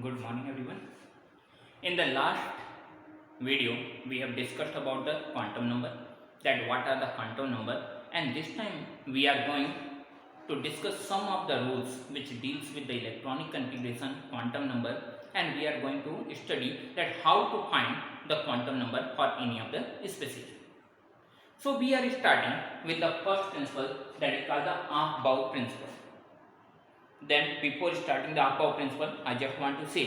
Good morning everyone. In the last video we have discussed about the quantum number, that what are the quantum number, and this time we are going to discuss some of the rules which deals with the electronic configuration quantum number, and we are going to study that how to find the quantum number for any of the species. So we are starting with the first principle, that is called the Aufbau principle. Then before starting the Aufbau principle, I just want to say,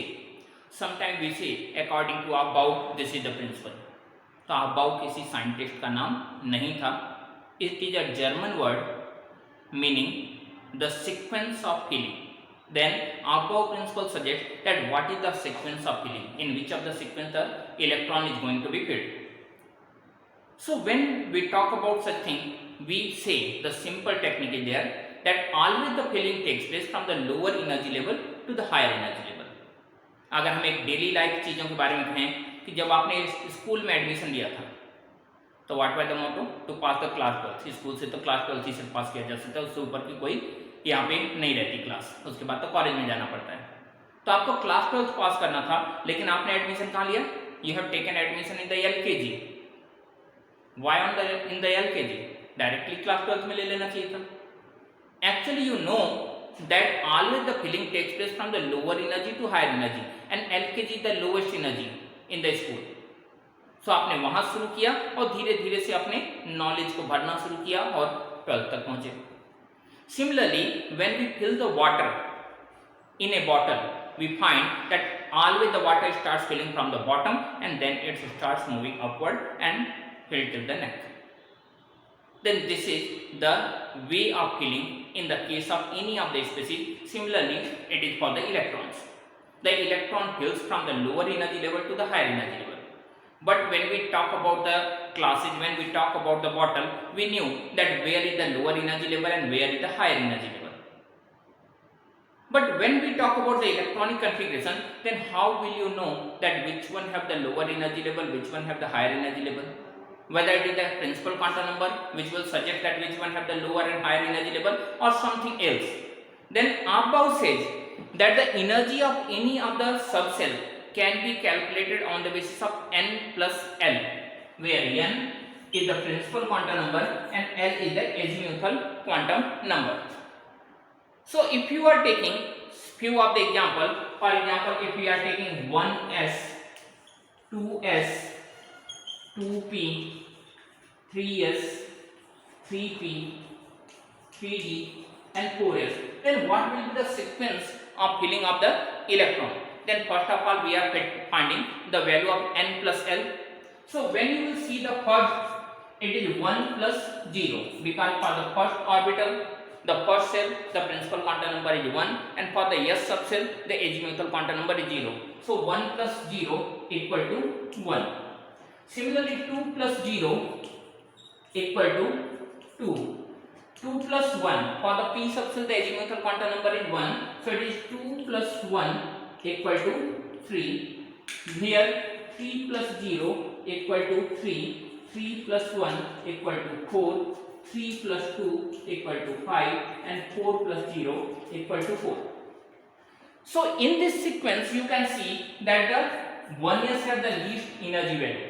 sometimes we say according to Aufbau this is the principle. तो Aufbau किसी scientist का नाम नहीं था. It is a German word meaning the sequence of healing. Then Aufbau principle suggests that what is the sequence of healing, in which of the sequence the electron is going to be filled. So when we talk about such thing, we say the simple technique is there, that always the filling takes place from the lower energy level to the higher energy level. अगर हम एक daily life चीज़ों के बारे में कहें कि जब आपने स्कूल में एडमिशन लिया था तो what was the motto, to pass the class 12. School से तो क्लास 12 ही सिर्फ पास किया जा सकता है, उससे ऊपर की कोई यहाँ पे नहीं रहती क्लास, उसके बाद तो कॉलेज में जाना पड़ता है. तो आपको क्लास 12 पास करना था, लेकिन आपने एडमिशन कहाँ लिया? You have taken admission in the LKG. Why in the LKG? Directly class 12 में ले लेना चाहिए था. Actually you know that always the filling takes place from the lower energy to higher energy, and LKG is the lowest energy in the school. So आपने वहां शुरू किया और धीरे धीरे से अपने नॉलेज को भरना शुरू किया और 12th तक पहुंचे. Similarly, when we fill the water in a bottle, we find that always the water starts filling from the bottom and then it starts moving upward and fill till the neck. Then this is the way of filling in the case of any of the species. Similarly, it is for the electrons. The electron fills from the lower energy level to the higher energy level. But when we talk about the classes, when we talk about the bottle, we knew that where is the lower energy level and where is the higher energy level. But when we talk about the electronic configuration, then how will you know that which one have the lower energy level, which one have the higher energy level? Whether it is the principal quantum number which will suggest that which one have the lower and higher energy level, or something else. Then Aufbau says that the energy of any of the subcell can be calculated on the basis of n plus L, where n is the principal quantum number and L is the azimuthal quantum number. So if you are taking few of the example, for example, if we are taking 1s, 2s, 2p, 3s, 3p, 3d and 4s, then what will be the sequence of filling of the electron? Then first of all we are finding the value of n plus L. So when you will see the first, it is 1 plus 0, because for the first orbital, the first cell, the principal quantum number is 1, and for the S subcell, the azimuthal quantum number is 0. So 1 plus 0 equal to 1. Similarly, 2 plus 0 equal to 2. 2 plus 1, for the P subcell the azimuthal quantum number is 1, so it is 2 plus 1 equal to 3. Here 3 plus 0 equal to 3, 3 plus 1 equal to 4, 3 plus 2 equal to 5, and 4 plus 0 equal to 4. So in this sequence you can see that the 1s have the least energy value.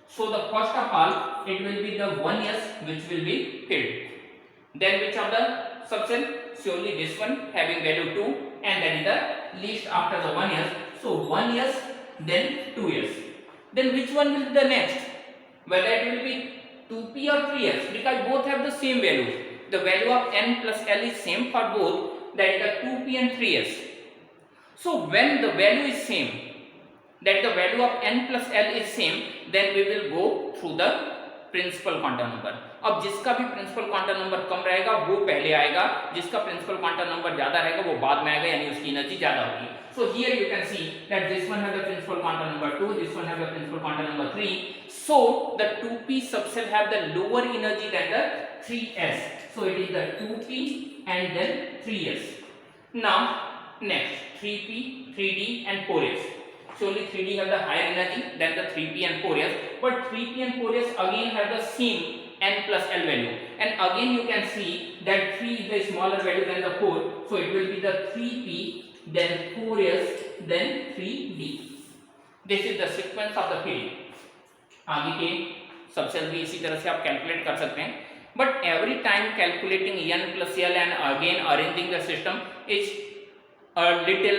So the first of all, it will be the 1s which will be filled. Then which of the subcell? Surely this one having value 2, and that is the least after the 1s. So 1s, then 2s. Then which one will be the next? Whether it will be 2p or 3s, because both have the same value. The value of n plus L is same for both, that is the 2p and 3s. So when the value is same, that the value of n plus L is same, then we will go through the principal quantum number. अब जिसका भी principal quantum number कम रहेगा वो पहले आएगा, जिसका principal quantum number ज्यादा रहेगा वो बाद में आएगा, यानी उसकी एनर्जी ज्यादा होगी. So here you can see that this one has the principal quantum number 2, this one has the principal quantum number 3. So the 2p subcell have the lower energy than the 3s. So it is the 2p and then 3s. Now next 3p, 3d and 4s. So only 3d have the higher energy than the 3p and 4s, but 3p and 4s again have the same n plus L value, and again you can see that 3 is the smaller value than the 4, so it will be the 3p then 4s, then 3d. This is the sequence of the filling. आगे के subshell भी इसी तरह से आप calculate कर सकते हैं, but every time calculating n plus l and again arranging the system is a little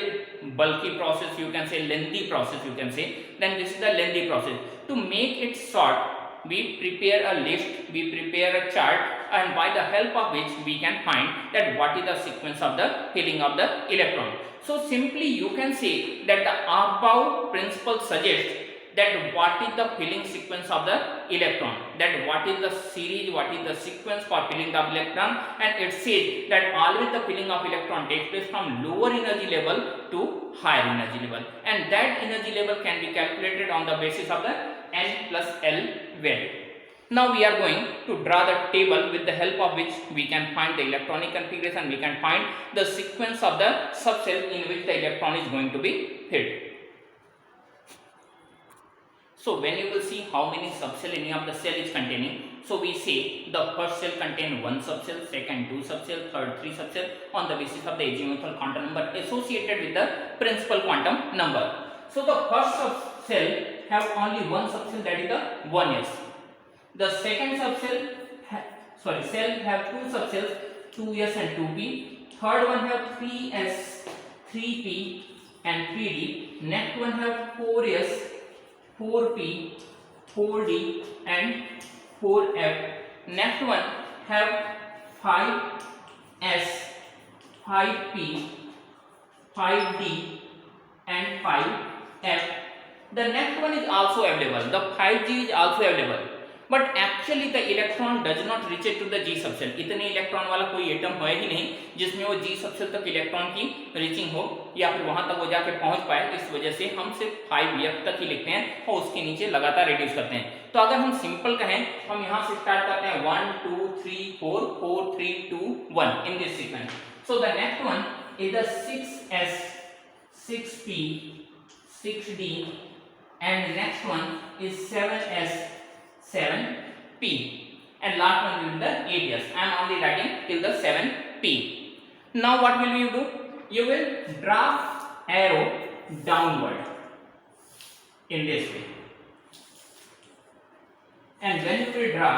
bulky process, you can say lengthy process, you can say. Then this is the lengthy process. To make it short, we prepare a list, we prepare a chart, and by the help of which we can find that what is the sequence of the filling of the electron. So simply you can say that the above principle suggests that what is the filling sequence of the electron, that what is the series, what is the sequence for filling the electron, and it says that always the filling of electron takes place from lower energy level to higher energy level, and that energy level can be calculated on the basis of the n plus l value. Now we are going to draw the table with the help of which we can find the electronic configuration, we can find the sequence of the subcell in which the electron is going to be filled. So when you will see how many subcell any of the cell is containing, so we say the first cell contain one subcell, second two subcell, third three subcell on the basis of the azimuthal quantum number associated with the principal quantum number. So the first subcell have only one subcell, that is the 1s. The second cell have two subcells, 2s and 2p. Third one have 3s, 3p and 3d. Next one have 4s, 4p, 4d and 4f. Next one have 5s, 5p, 5d and 5f. The next one is also available. The 5g is also available. But actually the electron does not reach it to the G subcell. इतने electron वाला कोई atom है ही नहीं जिसमें वो G subshell तक electron की reaching हो या फिर वहां तक वो जाके पहुंच पाए. इस वजह से हम सिर्फ 5f तक ही लिखते हैं और उसके नीचे लगातार रिड्यूस करते हैं. तो अगर हम सिंपल कहें, हम यहाँ से स्टार्ट करते हैं 1 2 3 4 4 3 2 1 in this sequence. So the next one is the 6s, 6p, 6d and next one is 7s, 7p and last one will be the 8s. I am only writing till the 7p. Now what will you do? You will draw arrow downward in this way, and when you will draw,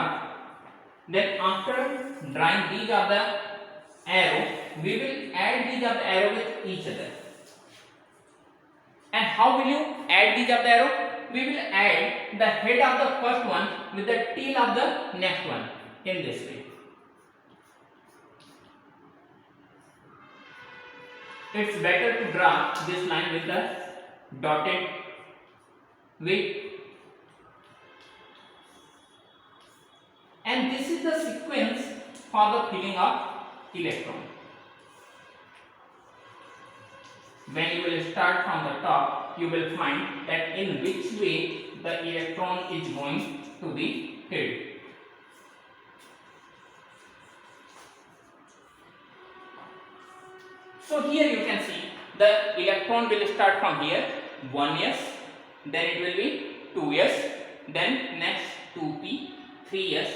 then after drawing these of the arrow, we will add these of the arrow with each other. And how will you add these of the arrow? We will add the head of the first one with the tail of the next one in this way. It's better to draw this line with the dotted way. And this is the sequence for the filling of electron. When you will start from the top, you will find that in which way the electron is going to be filled. So here you can see the electron will start from here, 1s, then it will be 2s, then next 2p, 3s,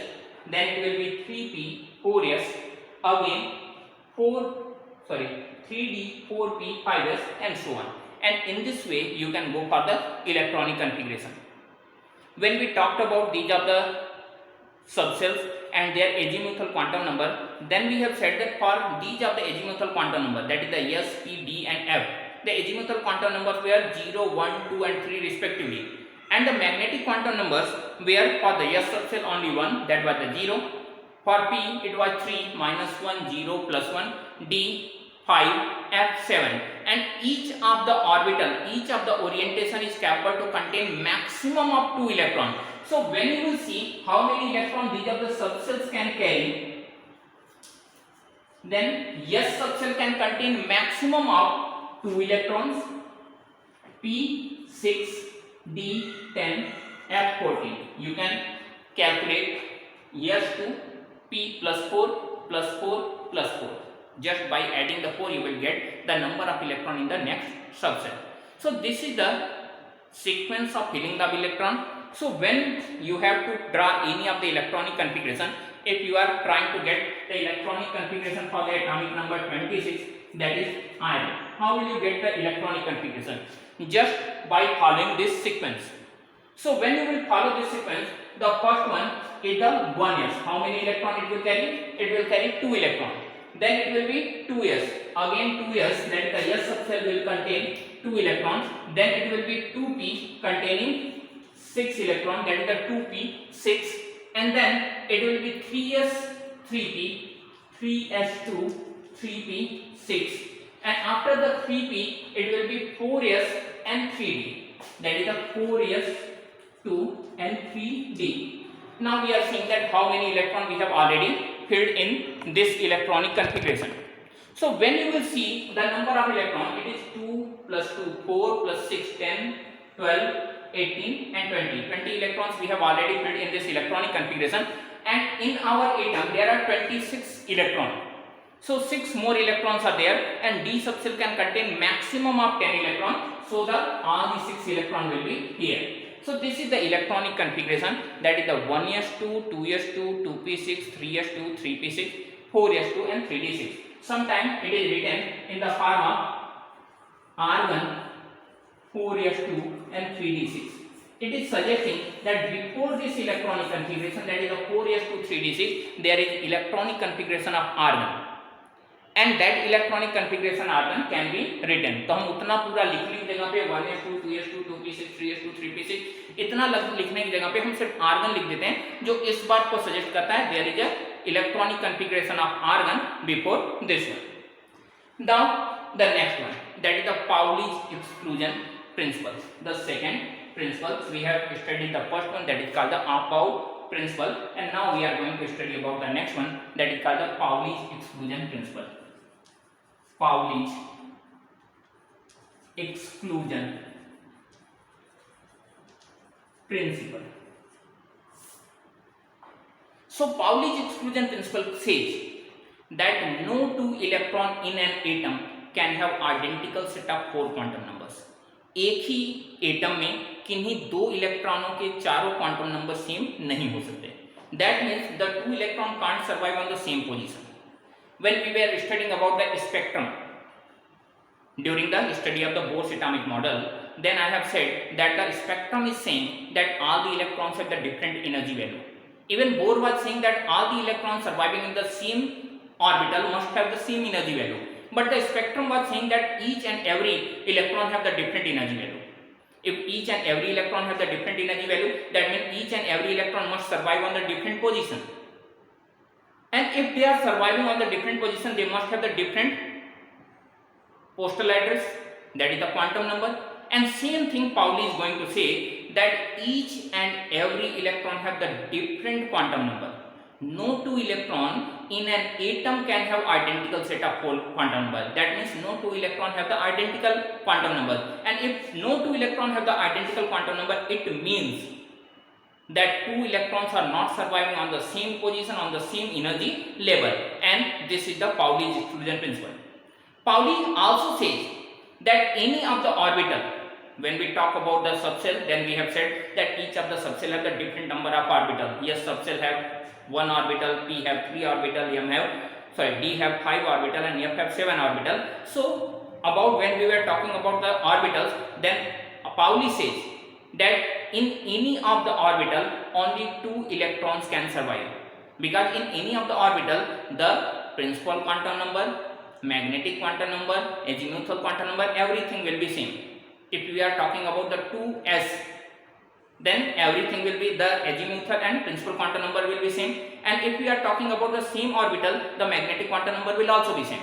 then it will be 3p, 4s, again 3d, 4p, 5s and so on. And in this way you can go for the electronic configuration. When we talked about these of the subcells and their azimuthal quantum number, then we have said that for these of the azimuthal quantum number, that is the s, p, d and f, the azimuthal quantum numbers were 0, 1, 2 and 3 respectively, and the magnetic quantum numbers were for the s subcell only 1, that was the 0, for p it was 3, -1, 0, +1, d 5, f 7, and each of the orbital, each of the orientation is capable to contain maximum of 2 electrons. So when you will see how many electrons these of the subcells can carry, then S subcell can contain maximum of 2 electrons, P 6, D 10, F 14. You can calculate S to P plus 4 plus 4 plus 4. Just by adding the 4 you will get the number of electron in the next subcell. So this is the sequence of filling the electron. So when you have to draw any of the electronic configuration, if you are trying to get the electronic configuration for the atomic number 26, that is iron. How will you get the electronic configuration? Just by following this sequence. So when you will follow this sequence, the first one is the 1s. How many electron it will carry? It will carry 2 electron. Then it will be 2s. Again 2s, that the s subcell will contain 2 electrons. Then it will be 2p containing 6 electron, that is the 2p 6. And then it will be 3s 3p, 3s2 3p 6. And after the 3p, it will be 4s and 3d. That is the 4s 2 and 3d. Now we are seeing that how many electrons we have already filled in this electronic configuration. So when you will see the number of electrons, it is 2 plus 2 4 plus 6 10 12 18 and 20. 20 electrons we have already filled in this electronic configuration, and in our atom there are 26 electrons. So 6 more electrons are there, and D subcell can contain maximum of 10 electrons, so all the 6 electrons will be here. So this is the electronic configuration, that is the 1s2, 2s2, 2p6, 3s2, 3p6, 4s2 and 3d6. Sometimes it is written in the form of R1, 4s2 and 3d6. It is suggesting that before this electronic configuration, that is the 4s2, 3d6, there is electronic configuration of R1. And that electronic configuration R1 can be written. तो हम उतना पूरा लिखने की जगह पे 1s2, 2s2, 2p6, 3s2, 3p6 इतना लिखने की जगह पे हम सिर्फ R1 लिख देते हैं, जो इस बात को सजेस्ट करता है there is a electronic configuration of R1 before this one. Now the next one, that is the Pauli's exclusion principle. The second principle, we have studied the first one, that is called the Apau principle, and now we are going to study about the next one, that is called the Pauli's exclusion principle. Pauli's exclusion principle. So Pauli's exclusion principle says that no two electron in an atom can have identical set of 4 quantum numbers. एक ही atom में किन्हीं 2 इलेक्ट्रॉनों के चारों quantum number same नहीं हो सकते. That means the 2 electron can't survive on the same position. When we were studying about the spectrum during the study of the Bohr's atomic model, then I have said that the spectrum is saying that all the electrons have the different energy value. Even Bohr was saying that all the electrons surviving in the same orbital must have the same energy value. But the spectrum was saying that each and every electron have the different energy value. If each and every electron have the different energy value, that means each and every electron must survive on the different position. And if they are surviving on the different position, they must have the different postal address, that is the quantum number. And same thing Pauli is going to say, that each and every electron have the different quantum number. No two electron in an atom can have identical set of quantum numbers. That means no two electron have the identical quantum numbers. And if no two electron have the identical quantum number, it means that 2 electrons are not surviving on the same position, on the same energy level. And this is the Pauli's exclusion principle. Pauli also says that any of the orbital, when we talk about the subcell, then we have said that each of the subcell have the different number of orbital. Yes, subcell have 1 orbital, P have 3 orbital, D have 5 orbital and F have 7 orbital. So about when we were talking about the orbitals, then Pauli says that in any of the orbital only 2 electrons can survive, because in any of the orbital the principal quantum number, magnetic quantum number, azimuthal quantum number, everything will be same. If we are talking about the 2s, then everything will be the azimuthal and principal quantum number will be same. And if we are talking about the same orbital, the magnetic quantum number will also be same.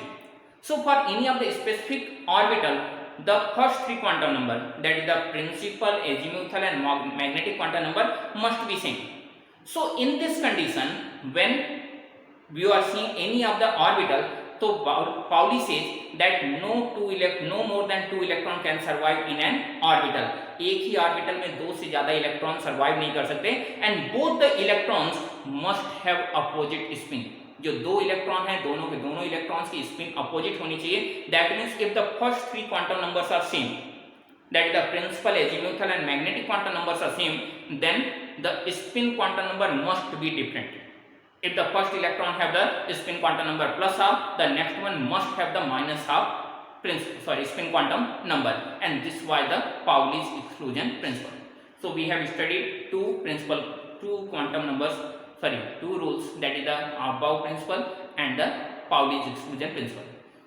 So for any of the specific orbital, the first 3 quantum number, that is the principal, azimuthal and magnetic quantum number, must be same. So in this condition, when we are seeing any of the orbital, so Pauli says that no more than 2 electron can survive in an orbital. एक ही orbital में 2 से ज्यादा electron survive नहीं कर सकते. And both the electrons must have opposite spin. जो 2 electron है, दोनों के दोनों इलेक्ट्रॉन्स की स्पिन अपोजिट होनी चाहिए. That means if the first 3 quantum numbers are same, that is the principal, azimuthal and magnetic quantum numbers are same, then the spin quantum number must be different. If the first electron have the spin quantum number plus half, the next one must have the minus half spin quantum number, and this was the Pauli's exclusion principle. So we have studied two quantum numbers, two rules, that is the above principle and the Pauli's exclusion principle.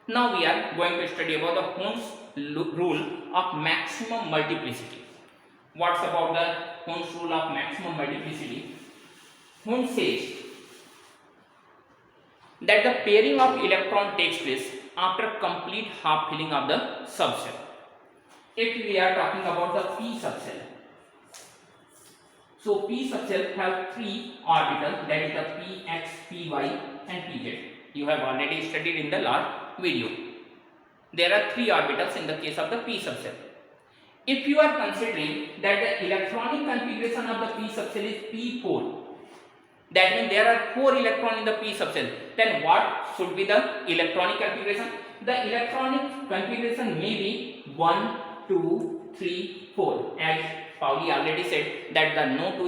Now we are going to study about the Hund's rule of maximum multiplicity. What's about the Hund's rule of maximum multiplicity? Hund says that the pairing of electron takes place after complete half filling of the subshell. If we are talking about the p subshell, so p subshell have three orbitals, that is the px, py and pz. You have already studied in the last video. There are three orbitals in the case of the p subshell. If you are considering that the electronic configuration of the p subshell is p4, that means there are 4 electrons in the p subshell, then what should be the electronic configuration? The electronic configuration may be 1, 2, 3, 4. As Pauli already said that the no two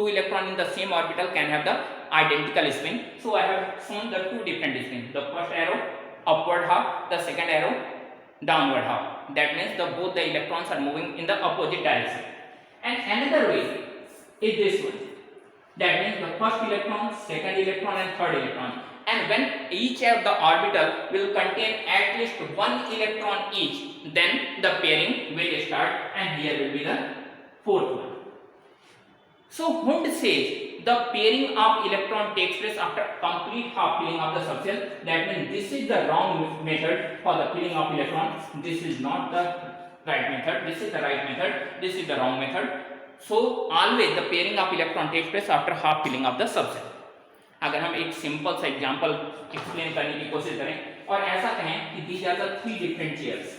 electron in the same orbital can have the identical spin. So I have shown the two different spins. The first arrow upward half, the second arrow downward half. That means both the electrons are moving in the opposite direction. And another way is this one. That means the first electron, second electron and third electron. And when each of the orbital will contain at least one electron each, then the pairing will start, and here will be the fourth one. So Hund says the pairing of electron takes place after complete half filling of the subshell. That means this is the wrong method for the filling of electron. This is not the right method. This is the right method. This is the wrong method. So always the pairing of electron takes place after half filling of the subshell. अगर हम एक simple सा example explain करने की कोशिश करें और ऐसा कहें कि these are the 3 different chairs,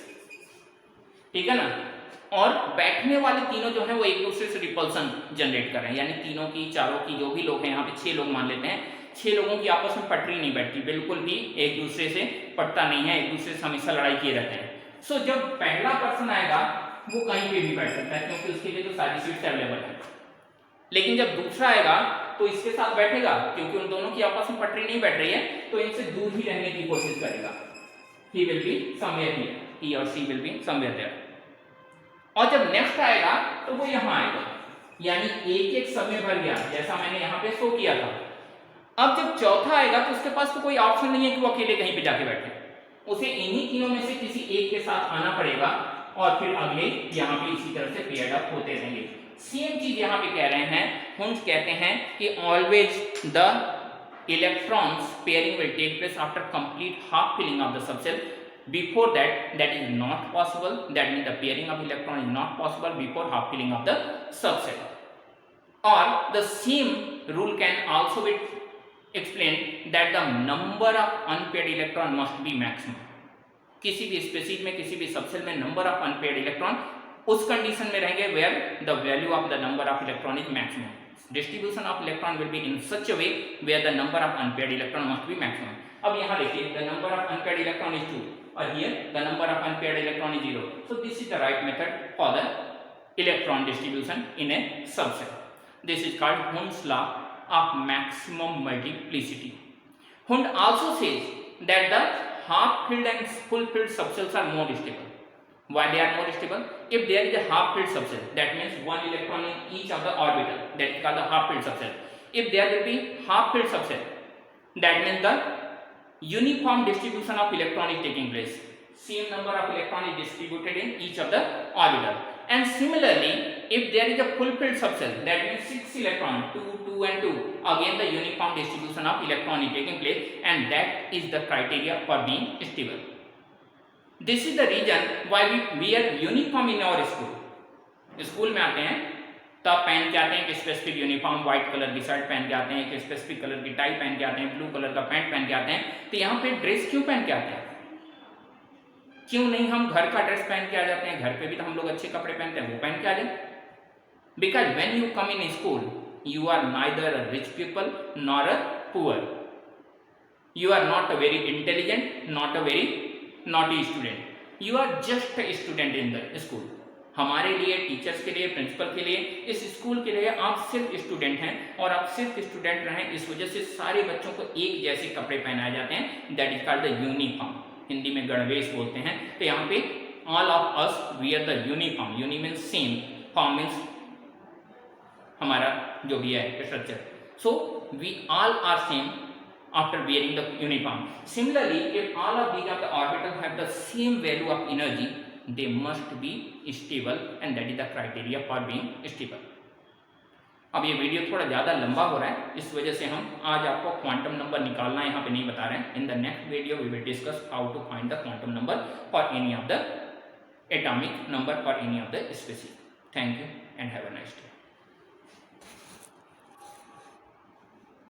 ठीक है ना, और बैठने वाले तीनों जो हैं वो एक दूसरे से रिपल्सन जनरेट कर रहे हैं, यानी तीनों की, चारों की, जो भी लोग हैं, यहाँ पे 6 लोग मान लेते हैं, 6 लोगों की आपस में पटरी नहीं बैठती, बिल्कुल भी एक दूसरे से पटता नहीं है, एक दूसरे से हमेशा लड़ाई किए रहते हैं. सो जब पहला पर्सन आएगा वो कहीं पे भी बैठ सकता है क्योंकि उसके लिए तो सारी सीट्स अवेलेबल है. लेकिन जब दूसरा आएगा तो इसके साथ बैठेगा क्योंकि उन दोनों की आपस में पटरी नहीं बैठ रही है, तो इनसे दूर ही रहने की कोशिश करेगा. He will be somewhere here. He or she will be somewhere there. और जब नेक्स्ट आएगा तो वो यहाँ आएगा, यानी एक एक समय भर गया, जैसा मैंने यहाँ पे शो किया था. अब जब चौथा आएगा तो उसके पास तो कोई ऑप्शन नहीं है कि वो अकेले कहीं पे जाके बैठे, उसे इन्हीं तीनों में से किसी एक के साथ आना पड़ेगा और फिर अगले यहाँ पे इसी तरह से पेयर्ड अप होते रहेंगे. सेम चीज यहाँ पे कह रहे हैं. हुंस कहते हैं कि always the electrons pairing will take place after complete half filling of the subshell. Before that is not possible. That means the pairing of electron is not possible before half filling of the subset. Or the same rule can also be explained that the number of unpaired electron must be maximum. किसी भी species में, किसी भी subshell में number of unpaired electron उस condition में रहेंगे where the value of the number of electron is maximum. Distribution of electron will be in such a way where the number of unpaired electron must be maximum. अब यहाँ देखिए the number of unpaired electron is 2 और here the number of unpaired electron is 0. So this is the right method for the electron distribution in a subset. This is called Hund's law of maximum multiplicity. Hund also says that the half filled and full filled subshells are more stable. Why they are more stable? If there is a half filled subshell, that means one electron in each of the orbital, that is called the half filled subshell. If there will be half filled subshell, that means the uniform distribution of electron is taking place. Same number of electron is distributed in each of the orbital. And similarly, if there is a full filled subshell, that means 6 electron, 2, 2 and 2, again the uniform distribution of electron is taking place, and that is the criteria for being stable. This is the reason why we wear uniform in our school. School में आते हैं तो आप पहन के आते हैं एक स्पेसिफिक यूनिफॉर्म, व्हाइट कलर की शर्ट पहन के आते हैं, एक स्पेसिफिक कलर की टाई पहन के आते हैं, ब्लू कलर का पैंट पहन के आते हैं. तो यहाँ पे ड्रेस क्यों पहन के आते हैं? क्यों नहीं हम घर का ड्रेस पहन के आ जाते हैं? घर पे भी तो हम लोग अच्छे कपड़े पहनते हैं, वो पहन के आ जाए. Because when you come in school you are neither a rich people nor a poor. You are not a very intelligent, not a very naughty student. You are just a student in the school. हमारे लिए, teachers के लिए, principal के लिए, इस school के लिए आप सिर्फ स्टूडेंट हैं और आप सिर्फ स्टूडेंट रहें. इस वजह से सारे बच्चों को एक जैसे कपड़े पहनाए जाते हैं. That is called the uniform. Hindi में गणवेश बोलते हैं। तो यहाँ पे all of us wear the uniform, uni means same, form means हमारा जो भी है structure. So we all are same after wearing the uniform. Similarly, if all of these of the orbitals have the same value of energy, they must be stable, and that is the criteria for being stable. अब ये video थोड़ा ज़्यादा लंबा हो रहा है, इस वजह से हम आज आपको क्वांटम नंबर निकालना यहाँ पे नहीं बता रहे हैं। In the next video we will discuss how to find the quantum number for any of the atomic number for any of the species. Thank you and have a nice day.